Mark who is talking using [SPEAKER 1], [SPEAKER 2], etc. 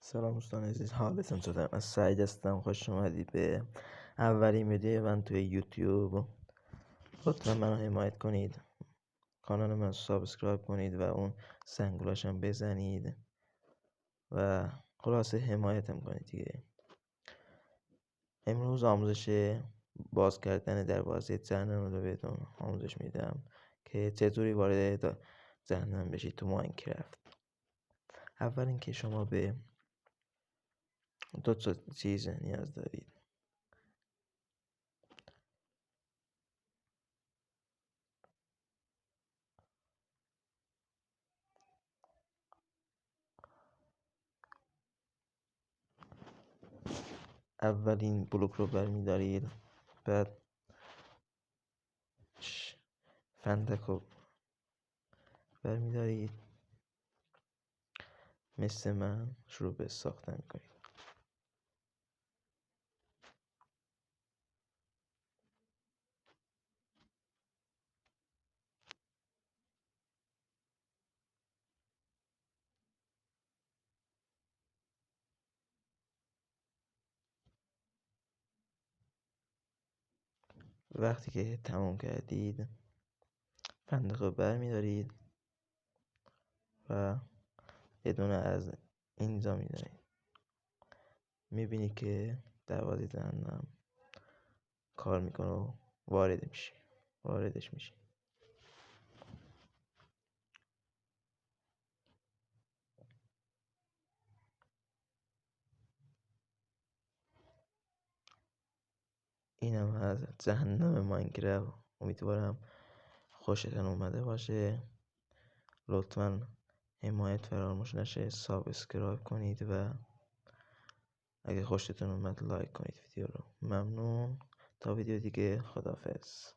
[SPEAKER 1] سلام دوستان عزیز، حالتون چطور؟ من سعید هستم. خوش اومدید به اولین ویدیو من توی یوتیوب. لطفا منو حمایت کنید، کانال من سابسکرایب کنید و اون زنگولش هم بزنید و خلاصه حمایتم کنید دیگه. امروز آموزش باز کردن دروازه جهنم رو بهتون آموزش میدم که چطوری وارد جهنم بشید تو ماینکرافت. اول اینکه شما به دو تا چیز نیاز دارید. اولین بلوک رو برمیدارید، بعد فندک رو برمیدارید، مثل من شروع به ساختن میکنید. وقتی که تمام کردید فندق رو برمیدارید و یه دونه از اینجا میدارید. میبینی که دروازه جهنم کار میکنه و واردش میشه. اینم از جهنم ماینکرافت. امیدوارم خوشتون اومده باشه. لطفا حمایت فراموش نشه، سابسکرایب کنید و اگه خوشتون اومد لایک کنید ویدیو رو. ممنون. تا ویدیو دیگه، خداحافظ.